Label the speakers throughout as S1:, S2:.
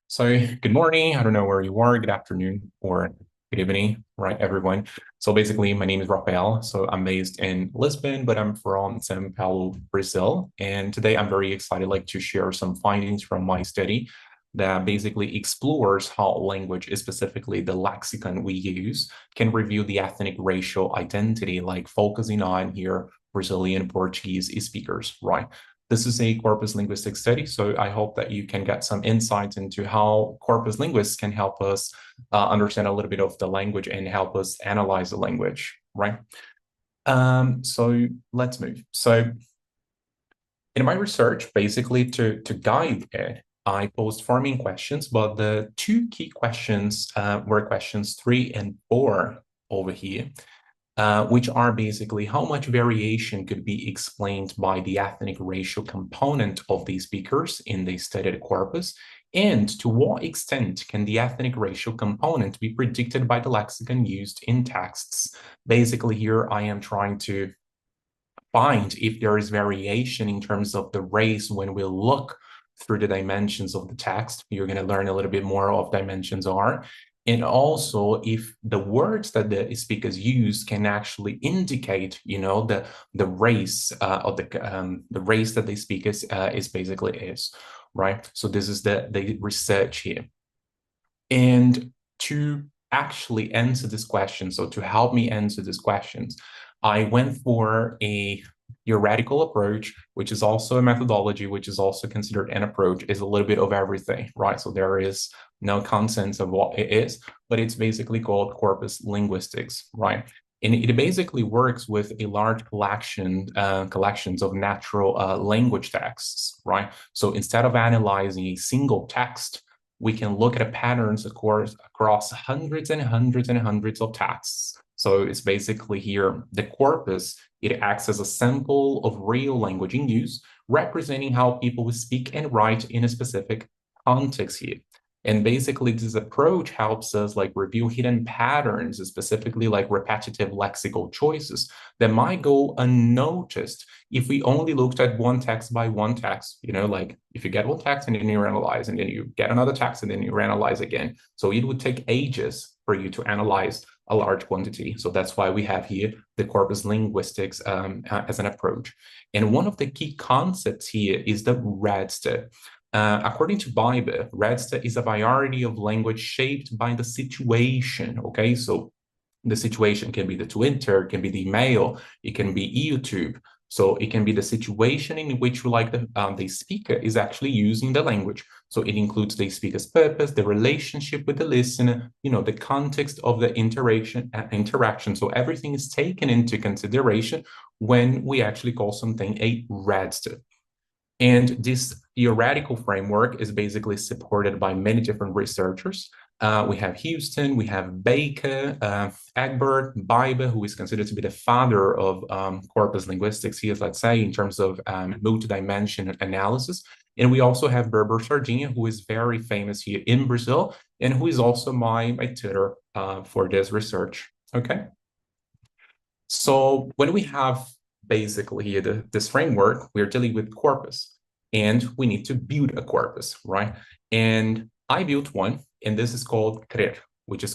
S1: So good morning. I don't know where you are, good afternoon or good evening, right, everyone. So basically, my name is Rafael. So I'm based in Lisbon, but I'm from São Paulo, Brazil. And today I'm very excited to share some findings from my study that basically explores how language, specifically the lexicon we use, can reveal the ethnic racial identity, like focusing on here Brazilian Portuguese speakers, right? This is a corpus linguistic study, so I hope that you can get some insights into how corpus linguists can help us understand a little bit of the language and help us analyze the language, right? So let's move. So in my research, basically to guide it, I posed forming questions, but the two key questions were questions 3 and 4 over here. Which are basically how much variation could be explained by the ethnic racial component of the speakers in the studied corpus, and to what extent can the ethnic racial component be predicted by the lexicon used in texts. Basically, here I am trying to find if there is variation in terms of the race when we look through the dimensions of the text. You're going to learn a little bit more of dimensions are. And also if the words that the speakers use can actually indicate, the race of the race that the speaker is basically is, right? So this is the research here. And to actually answer this question, so to help me answer these questions, I went for a theoretical approach, which is also a methodology, which is also considered an approach, is a little bit of everything, right? So there is no consensus of what it is, but it's basically called corpus linguistics, right? And it basically works with a large collections of natural language texts, right? So instead of analyzing a single text, we can look at patterns, of course, across hundreds and hundreds and hundreds of texts. So it's basically here, the corpus, it acts as a sample of real language in use, representing how people speak and write in a specific context here. And basically, this approach helps us reveal hidden patterns, specifically repetitive lexical choices that might go unnoticed if we only looked at one text by one text. If you get one text and then you analyze, and then you get another text and then you analyze again. So it would take ages for you to analyze a large quantity. So that's why we have here the corpus linguistics as an approach. And one of the key concepts here is the Webster. According to BIBER, Webster is a variety of language shaped by the situation, okay? So the situation can be the Twitter, it can be the email, it can be YouTube. So it can be the situation in which the speaker is actually using the language. So it includes the speaker's purpose, the relationship with the listener, the context of the interaction. So everything is taken into consideration when we actually call something a Webster. And this theoretical framework is basically supported by many different researchers. We have HUNSTON, we have Baker, EGBERT, BIBER, who is considered to be the father of corpus linguistics here, let's say, in terms of multidimensional analysis. And we also have BERBER SARDINHA, who is very famous here in Brazil, and who is also my tutor for this research, okay? So when we have basically this framework, we're dealing with corpus, and we need to build a corpus, right? And I built one, and this is called CRER, which is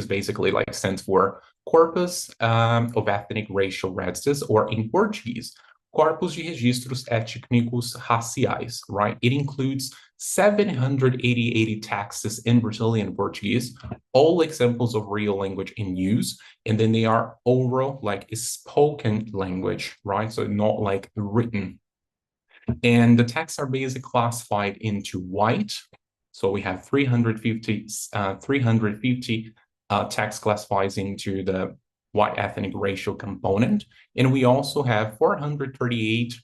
S1: basically stands for Corpus of Ethnic Racial Registers, or in Portuguese, Corpus de Registros Étnico-Raciais, right? It includes 788 texts in Brazilian Portuguese, all examples of real language in use, and then they are oral, spoken language, right? So not written. And the texts are basically classified into white. So we have 350 text classifies into the white ethnic racial component. And we also have 438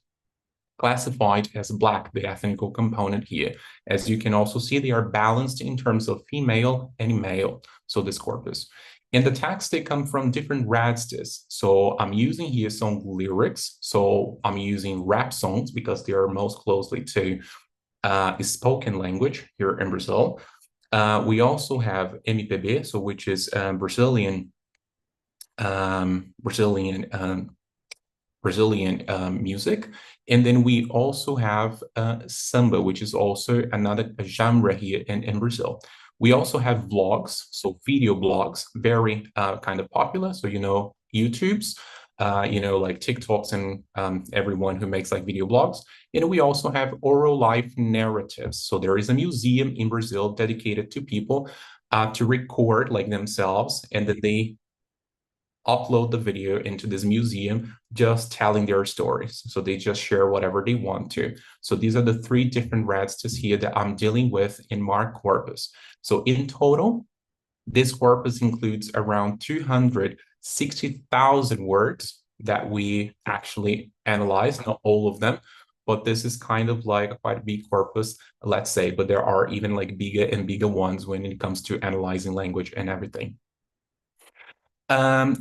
S1: classified as Black, the ethnical component here. As you can also see, they are balanced in terms of female and male, so this corpus. And the texts, they come from different registers. So I'm using here some lyrics. So I'm using rap songs because they are most closely to spoken language here in Brazil. We also have MPB, so which is Brazilian Brazilian music. And then we also have samba, which is also another genre here in Brazil. We also have vlogs, so video blogs, very kind of popular. So, YouTube's, like TikToks and everyone who makes like video blogs. And we also have oral life narratives. So there is a museum in Brazil dedicated to people to record like themselves, and then they upload the video into this museum just telling their stories. So they just share whatever they want to. So these are the three different registers here that I'm dealing with in my corpus. So in total, this corpus includes around 260,000 words that we actually analyze, not all of them, but this is kind of like quite a big corpus, let's say, but there are even like bigger and bigger ones when it comes to analyzing language and everything.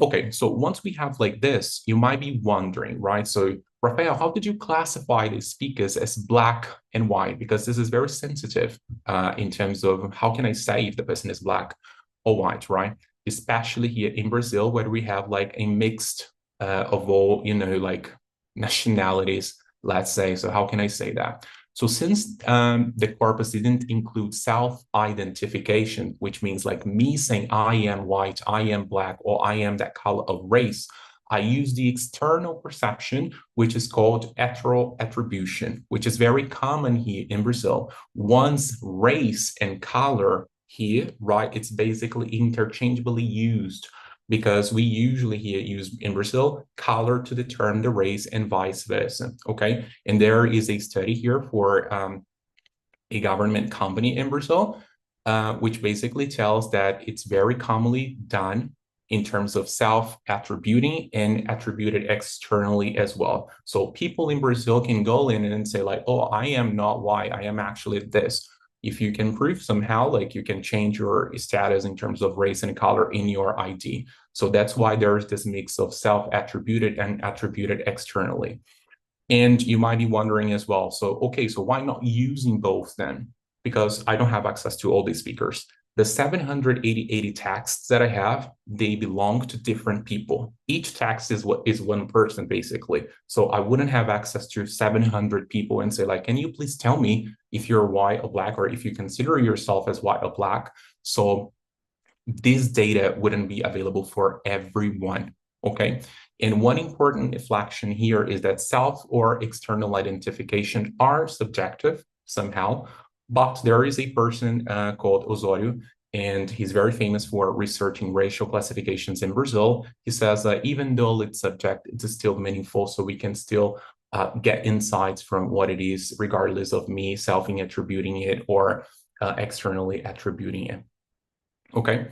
S1: Okay, so once we have like this, you might be wondering, right? So, Rafael, how did you classify the speakers as black and white? Because this is very sensitive in terms of how can I say if the person is black or white, right? Especially here in Brazil, where we have like a mixed of all, like nationalities, let's say. So how can I say that? So since the corpus didn't include self-identification, which means like me saying I am white, I am black, or I am that color of race, I use the external perception, which is called heteroattribution, which is very common here in Brazil. Once race and color here, right, it's basically interchangeably used, because we usually here use in Brazil color to determine the race and vice versa, okay? And there is a study here for a government company in Brazil, which basically tells that it's very commonly done in terms of self-attributing and attributed externally as well. So people in Brazil can go in and say like, oh, I am not white, I am actually this. If you can prove somehow, like you can change your status in terms of race and color in your ID. So that's why there's this mix of self-attributed and attributed externally. And you might be wondering as well, so, okay, so why not using both then? Because I don't have access to all these speakers. The 780 texts that I have, they belong to different people. Each text is one person, basically. So I wouldn't have access to 700 people and say like, can you please tell me if you're white or black, or if you consider yourself as white or black? So this data wouldn't be available for everyone, okay? And one important inflection here is that self or external identification are subjective somehow, but there is a person called Osorio, and he's very famous for researching racial classifications in Brazil. He says that even though it's subject, it's still meaningful, so we can still get insights from what it is, regardless of me self-attributing it or externally attributing it. Okay.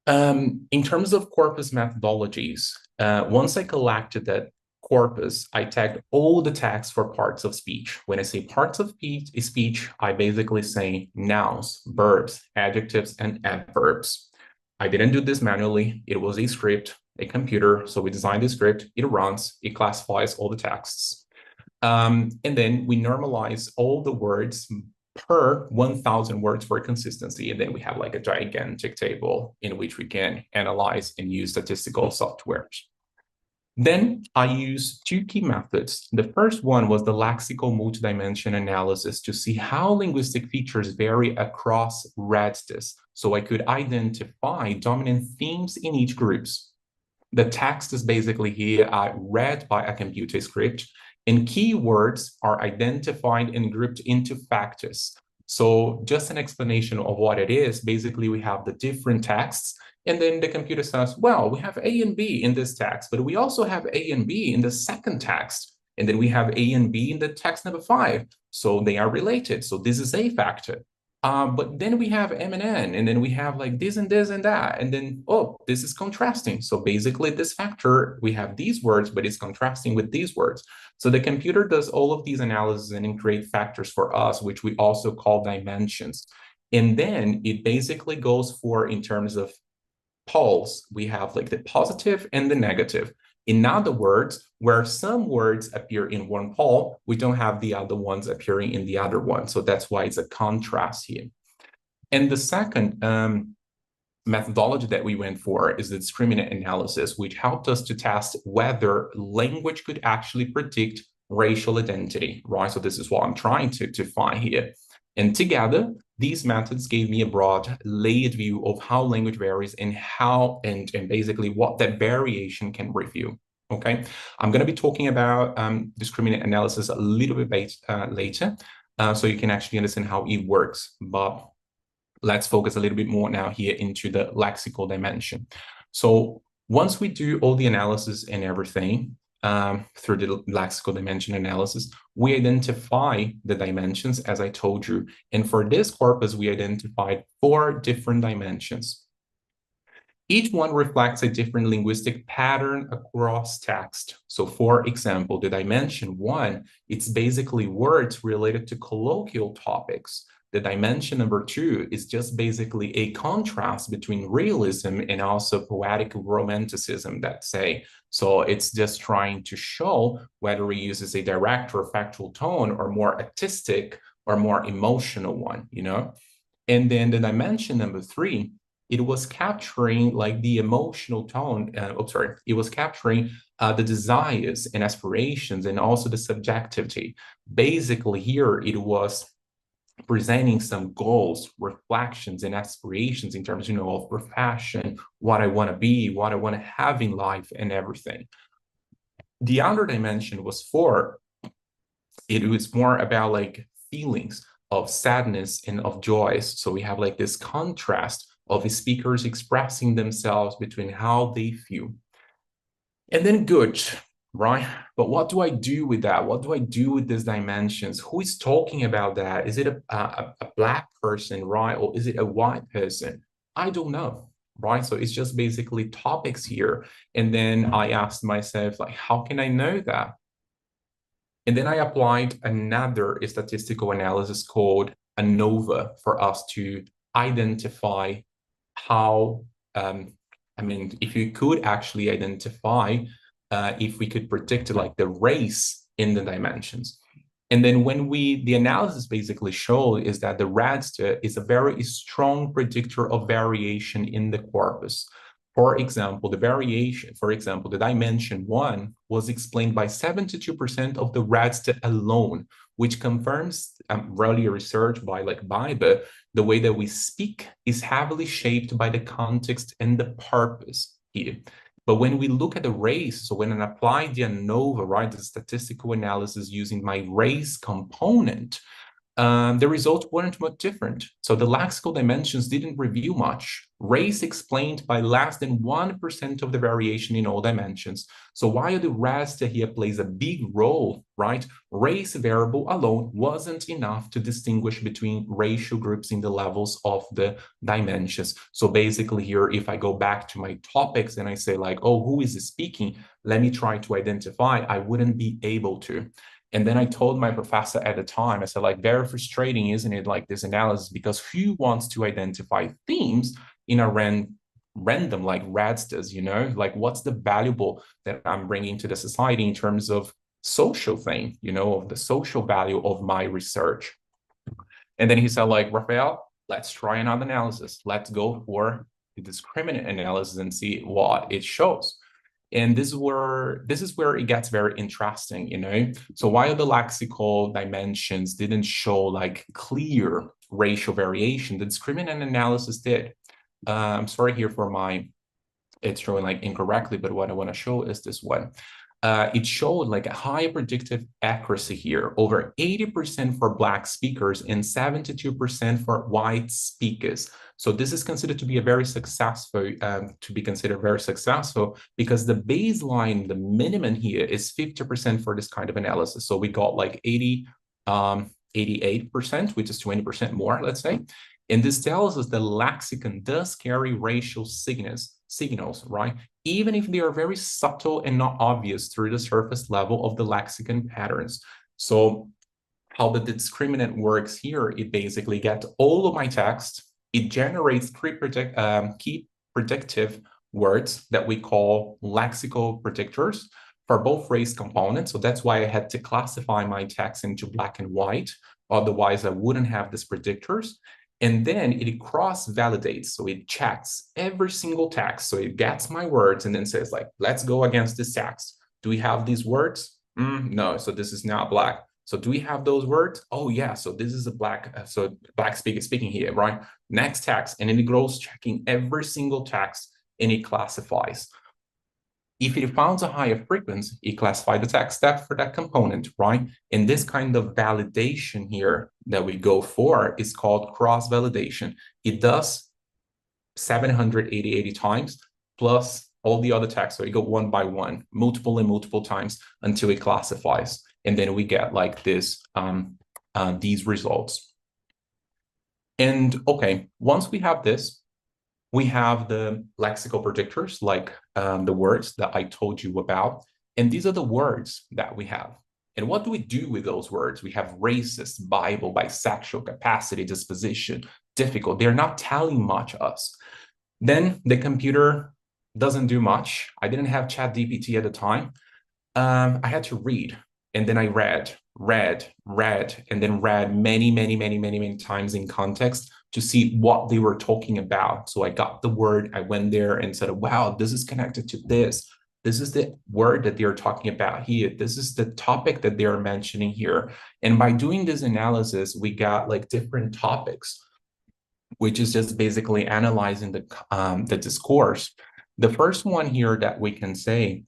S1: In terms of corpus methodologies, once I collected that corpus, I tagged all the tags for parts of speech. When I say parts of speech, I basically say nouns, verbs, adjectives, and adverbs. I didn't do this manually. It was a script, a computer. So we designed the script, it runs, it classifies all the texts. And then we normalize all the words per 1,000 words for consistency. And then we have like a gigantic table in which we can analyze and use statistical softwares. Then I use two key methods. The first one was the lexical multidimension analysis to see how linguistic features vary across registers. So I could identify dominant themes in each groups. The text is basically here read by a computer script, and keywords are identified and grouped into factors. So just an explanation of what it is, basically we have the different texts, and then the computer says, well, we have A and B in this text, but we also have A and B in the second text. And then we have A and B in the text number 5. So they are related. So this is a factor. But then we have M and N, and then we have like this and this and that. And then, oh, this is contrasting. So basically this factor, we have these words, but it's contrasting with these words. So the computer does all of these analyses and then create factors for us, which we also call dimensions. And then it basically goes for, in terms of poles, we have like the positive and the negative. In other words, where some words appear in one pole, we don't have the other ones appearing in the other one. So that's why it's a contrast here. And the second methodology that we went for is the discriminant analysis, which helped us to test whether language could actually predict racial identity, right? So this is what I'm trying to find here. And together, these methods gave me a broad, layered view of how language varies and how and basically what that variation can reveal. Okay, I'm going to be talking about discriminant analysis a little bit later, so you can actually understand how it works. But let's focus a little bit more now here into the lexical dimension. So once we do all the analysis and everything through the lexical dimension analysis, we identify the dimensions, as I told you. And for this corpus, we identified 4 different dimensions. Each one reflects a different linguistic pattern across text. So for example, the dimension 1, it's basically words related to colloquial topics. The dimension number 2 is just basically a contrast between realism and also poetic romanticism, let's say. So it's just trying to show whether it uses a direct or factual tone or more artistic or more emotional one, you know? And then the dimension number 3, it was capturing like the emotional tone, it was capturing the desires and aspirations and also the subjectivity. Basically here, it was presenting some goals, reflections, and aspirations in terms, you know, of profession, what I want to be, what I want to have in life, and everything. The other dimension was 4. It was more about like feelings of sadness and of joys. So we have like this contrast of speakers expressing themselves between how they feel. And then good, right? But what do I do with that? What do I do with these dimensions? Who is talking about that? Is it a Black person, right? Or is it a white person? I don't know, right? So it's just basically topics here. And then I asked myself, like, how can I know that? And then I applied another statistical analysis called ANOVA for us to identify how, if you could actually identify if we could predict like the race in the dimensions. And then when the analysis basically showed is that the raster is a very strong predictor of variation in the corpus. For example, the dimension 1 was explained by 72% of the raster alone, which confirms earlier research by like BIBER, the way that we speak is heavily shaped by the context and the purpose here. But when we look at the race, so when I apply the ANOVA, right, the statistical analysis using my race component, the results weren't much different. So the lexical dimensions didn't reveal much. Race explained by less than 1% of the variation in all dimensions. So while the raster here plays a big role, right, race variable alone wasn't enough to distinguish between racial groups in the levels of the dimensions. So basically here, if I go back to my topics and I say like, oh, who is speaking? Let me try to identify, I wouldn't be able to. And then I told my professor at the time, I said, like, very frustrating, isn't it, like this analysis, because who wants to identify themes in a random, like Rads does, you know, like what's the valuable that I'm bringing to the society in terms of social thing, you know, of the social value of my research. And then he said, like, Rafael, let's try another analysis. Let's go for the discriminant analysis and see what it shows. And this is where it gets very interesting, you know? So while the lexical dimensions didn't show like clear racial variation, the discriminant analysis did. I'm sorry here for it's showing like incorrectly, but what I want to show is this one. It showed like a high predictive accuracy here, over 80% for Black speakers and 72% for white speakers. So this is considered to be a very successful, because the baseline, the minimum here is 50% for this kind of analysis. So we got like 88%, which is 20% more, let's say. And this tells us the lexicon does carry racial signals, right? Even if they are very subtle and not obvious through the surface level of the lexicon patterns. So how the discriminant works here, it basically gets all of my text, it generates key predictive words that we call lexical predictors for both race components. So that's why I had to classify my text into Black and white. Otherwise, I wouldn't have these predictors. And then it cross-validates. So it checks every single text. So it gets my words and then says like, let's go against this text. Do we have these words? No, so this is not black. So do we have those words? Oh yeah, so this is a black, so black speaker speaking here, right? Next text, and then it goes checking every single text and it classifies. If it finds a higher frequency, it classifies the text step for that component, right? And this kind of validation here that we go for is called cross-validation. It does 780 times plus all the other text. So you go one by one, multiple and multiple times until it classifies. And then we get like this, these results. And okay, once we have this, we have the lexical predictors, like the words that I told you about. And these are the words that we have. And what do we do with those words? We have racist, Bible, bisexual, capacity, disposition, difficult. They're not telling much us. Then the computer doesn't do much. I didn't have ChatGPT at the time. I had to read. And then I read, and then read many times in context to see what they were talking about. So I got the word, I went there and said, wow, this is connected to this. This is the word that they're talking about here. This is the topic that they're mentioning here. And by doing this analysis, we got like different topics, which is just basically analyzing the discourse. The first one here that we can say,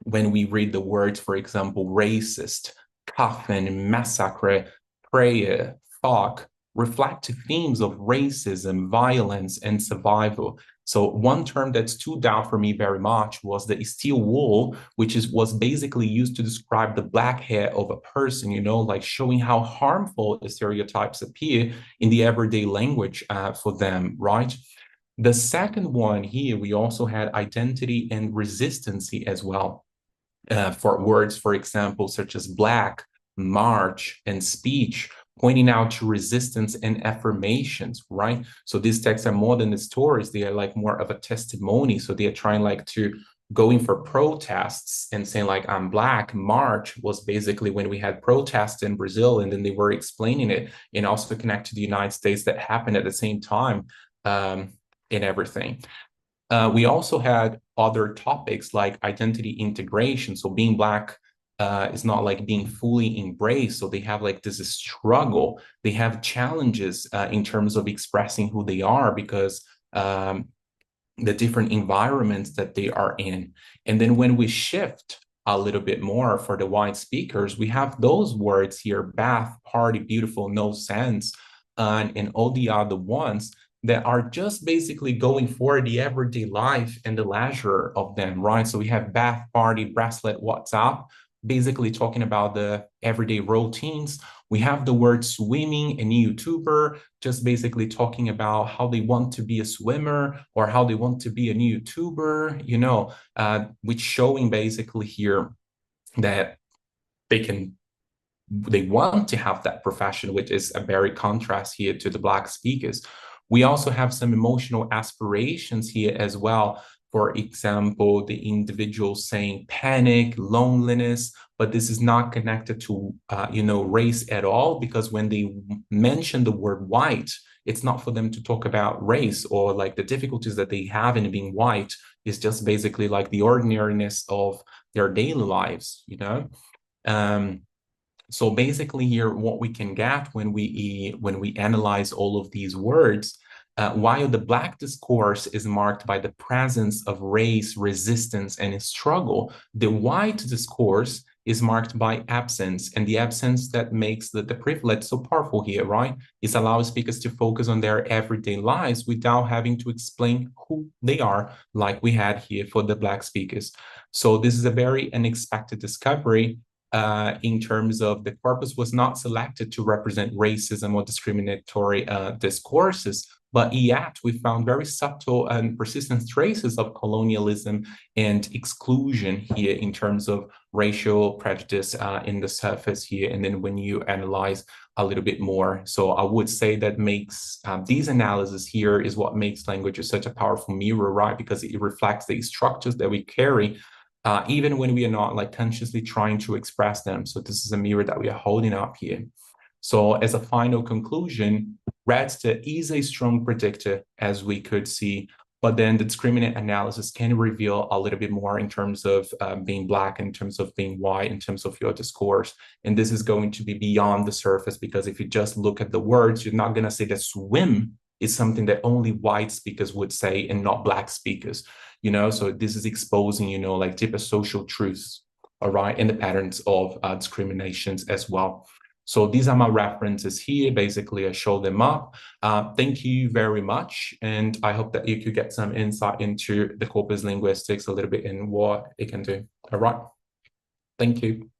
S1: when we read the words, for example, racist, coffin, massacre, prayer, fuck, reflect themes of racism, violence, and survival. So one term that stood out for me very much was the steel wool, which was basically used to describe the black hair of a person, you know, like showing how harmful the stereotypes appear in the everyday language for them, right? The second one here, we also had identity and resistancy as well. For words, for example, such as black, march, and speech, pointing out to resistance and affirmations, right? So these texts are more than the stories. They are like more of a testimony. So they are trying like to going for protests and saying like, I'm black. March was basically when we had protests in Brazil, and then they were explaining it and also connect to the United States that happened at the same time in everything. We also had other topics like identity integration. So being black is not like being fully embraced. So they have like this struggle. They have challenges in terms of expressing who they are because the different environments that they are in. And then when we shift a little bit more for the white speakers, we have those words here, bath, party, beautiful, no sense, and all the other ones that are just basically going for the everyday life and the leisure of them, right? So we have bath, party, bracelet, WhatsApp, basically talking about the everyday routines. We have the word swimming and YouTuber, just basically talking about how they want to be a swimmer or how they want to be a new YouTuber, you know, which showing basically here that they want to have that profession, which is a very contrast here to the Black speakers. We also have some emotional aspirations here as well. For example, the individual saying panic, loneliness, but this is not connected to, race at all, because when they mention the word white, it's not for them to talk about race or like the difficulties that they have in being white. It's just basically like the ordinariness of their daily lives, you know? So basically here, what we can get when we analyze all of these words, while the Black discourse is marked by the presence of race, resistance, and struggle, the white discourse is marked by absence, and the absence that makes the privilege so powerful here, right? It allows speakers to focus on their everyday lives without having to explain who they are, like we had here for the Black speakers. So this is a very unexpected discovery. In terms of the corpus was not selected to represent racism or discriminatory discourses, but yet we found very subtle and persistent traces of colonialism and exclusion here in terms of racial prejudice in the surface here. And then when you analyze a little bit more, so I would say that makes these analyses here is what makes language such a powerful mirror, right? Because it reflects the structures that we carry even when we are not like consciously trying to express them. So this is a mirror that we are holding up here. So as a final conclusion, Webster is a strong predictor, as we could see, but then the discriminant analysis can reveal a little bit more in terms of being Black, in terms of being white, in terms of your discourse. And this is going to be beyond the surface, because if you just look at the words, you're not going to say that swim is something that only white speakers would say and not Black speakers, you know? So this is exposing, you know, like deeper social truths, all right, and the patterns of discriminations as well. So these are my references here. Basically, I show them up. Thank you very much. And I hope that you could get some insight into the corpus linguistics a little bit and what it can do. All right. Thank you.